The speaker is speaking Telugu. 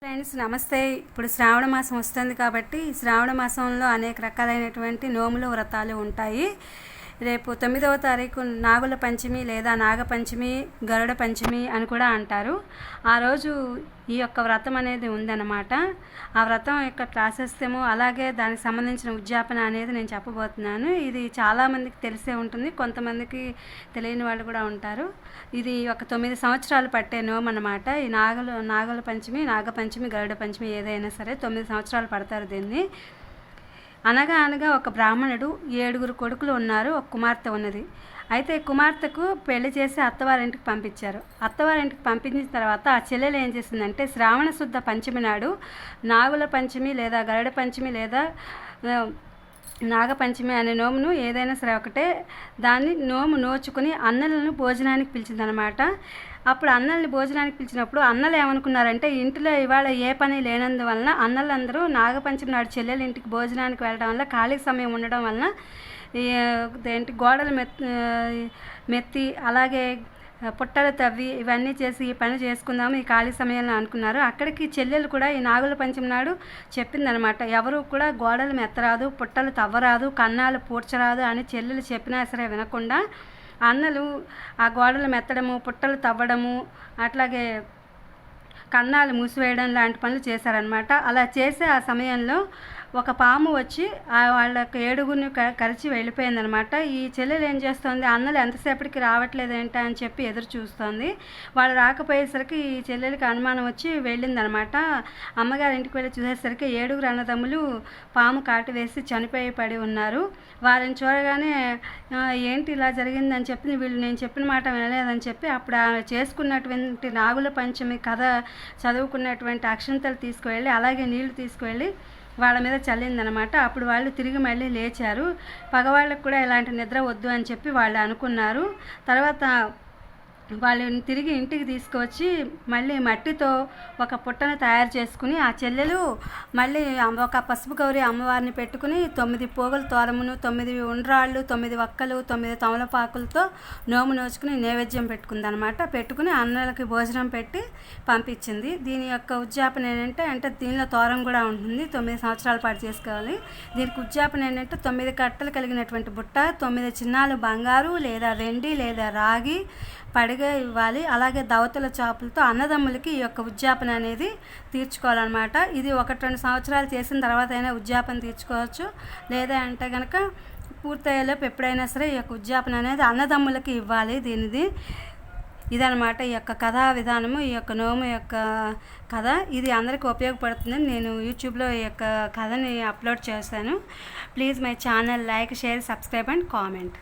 ఫ్రెండ్స్ నమస్తే. ఇప్పుడు శ్రావణ మాసం వస్తుంది కాబట్టి శ్రావణ మాసంలో అనేక రకాలైనటువంటి నోములు వ్రతాలు ఉంటాయి. రేపు 9వ తారీఖు నాగుల పంచమి లేదా నాగపంచమి, గరుడ పంచమి అని కూడా అంటారు. ఆ రోజు ఈ యొక్క వ్రతం అనేది ఉందన్నమాట. ఆ వ్రతం యొక్క ప్రాసెస్ ఏమో అలాగే దానికి సంబంధించిన ఉద్యాపన అనేది నేను చెప్పబోతున్నాను. ఇది చాలామందికి తెలిసే ఉంటుంది, కొంతమందికి తెలియని వాళ్ళు కూడా ఉంటారు. ఇది ఒక 9 సంవత్సరాలు పట్టే నోము అన్నమాట. ఈ నాగుల పంచమి, నాగపంచమి, గరుడ పంచమి ఏదైనా సరే 9 సంవత్సరాలు పడతారు దీన్ని. అనగా ఒక బ్రాహ్మణుడు 7 కొడుకులు ఉన్నారు, ఒక కుమార్తె ఉన్నది. అయితే కుమార్తెకు పెళ్లి చేసి అత్తవారింటికి పంపించారు. అత్తవారింటికి పంపించిన తర్వాత ఆ చెల్లెలు ఏం చేసిందంటే శ్రావణ శుద్ధ పంచమి నాడు నాగుల పంచమి లేదా గరుడ పంచమి లేదా నాగపంచమి అనే నోమును ఏదైనా సరే ఒకటే దాన్ని నోము నోచుకుని అన్నలను భోజనానికి పిలిచిందనమాట. అప్పుడు అన్నల్ని భోజనానికి పిలిచినప్పుడు అన్నలు ఏమనుకున్నారంటే ఇంటిలో ఇవాళ ఏ పని లేనందువలన అన్నలందరూ నాగపంచమి నాడు చెల్లెల ఇంటికి భోజనానికి వెళ్ళడం వల్ల ఖాళీ సమయం ఉండడం వలన గోడలు మెత్తి అలాగే పుట్టలు తవ్వి ఇవన్నీ చేసి ఈ పని చేసుకుందాము ఈ ఖాళీ సమయంలో అనుకున్నారు. అక్కడికి చెల్లెలు కూడా ఈ నాగుల పంచమి నాడు చెప్పిందనమాట. ఎవరు కూడా గోడలు మెత్తరాదు, పుట్టలు తవ్వరాదు, కన్నాలు పూడ్చరాదు అని చెల్లెలు చెప్పినా సరే వినకుండా అన్నలు ఆ గోడలు మెత్తడము, పుట్టలు తవ్వడము, అట్లాగే కన్నాలు మూసివేయడం లాంటి పనులు చేశారనమాట. అలా చేసే ఆ సమయంలో ఒక పాము వచ్చి వాళ్ళకి 7గురిని కరిచి వెళ్ళిపోయిందనమాట. ఈ చెల్లెలు ఏం చేస్తుంది, అన్నలు ఎంతసేపటికి రావట్లేదు ఏంటా అని చెప్పి ఎదురు చూస్తుంది. వాళ్ళు రాకపోయేసరికి ఈ చెల్లెలకి అనుమానం వచ్చి వెళ్ళిందనమాట. అమ్మగారి ఇంటికి వెళ్ళి చూసేసరికి 7 అన్నదమ్ములు పాము కాటు వేసి చనిపోయి పడి ఉన్నారు. వారిని చూడగానే ఏంటి ఇలా జరిగిందని చెప్పి వీళ్ళు నేను చెప్పిన మాట వినలేదని చెప్పి అప్పుడు చేసుకున్నటువంటి నాగుల పంచమి కథ చదువుకున్నటువంటి అక్షంతలు తీసుకువెళ్ళి అలాగే నీళ్లు తీసుకువెళ్ళి వాళ్ళ మీద చల్లిందనమాట. అప్పుడు వాళ్ళు తిరిగి మళ్ళీ లేచారు. పగవాళ్ళకు కూడా ఇలాంటి నిద్ర వద్దు అని చెప్పి వాళ్ళు అనుకున్నారు. తర్వాత వాళ్ళని తిరిగి ఇంటికి తీసుకువచ్చి మళ్ళీ మట్టితో ఒక పుట్టను తయారు చేసుకుని ఆ చెల్లెలు మళ్ళీ ఒక పసుపు గౌరి అమ్మవారిని పెట్టుకుని 9 పోగుల తోరమును, 9 ఉండ్రాళ్ళు, 9 వక్కలు, 9 తమలపాకులతో నోము నోచుకుని నైవేద్యం పెట్టుకుందనమాట. పెట్టుకుని అన్నలకి భోజనం పెట్టి పంపించింది. దీని యొక్క ఉద్యాపన ఏంటంటే దీనిలో తోరం కూడా ఉంటుంది. 9 సంవత్సరాల పాటు చేసుకోవాలి. దీనికి ఉద్యాపన ఏంటంటే 9 కట్టలు కలిగినటువంటి బుట్ట, 9 చిన్నాలు బంగారు లేదా వెండి లేదా రాగి పడిగా ఇవ్వాలి. అలాగే దవతల చాపులతో అన్నదమ్ములకి ఈ యొక్క ఉద్యాపన అనేది తీర్చుకోవాలన్నమాట. ఇది 1-2 సంవత్సరాలు చేసిన తర్వాత అయినా ఉద్యాపన తీర్చుకోవచ్చు. లేదా అంటే కనుక పూర్తయ్యేలోపు ఎప్పుడైనా సరే ఈ యొక్క ఉద్యాపన అనేది అన్నదమ్ములకి ఇవ్వాలి. ఇదనమాట ఈ యొక్క కథా విధానము, ఈ యొక్క నోము యొక్క కథ. ఇది అందరికీ ఉపయోగపడుతుందని నేను యూట్యూబ్లో ఈ యొక్క కథని అప్లోడ్ చేశాను. Please my channel like, share, subscribe and comment.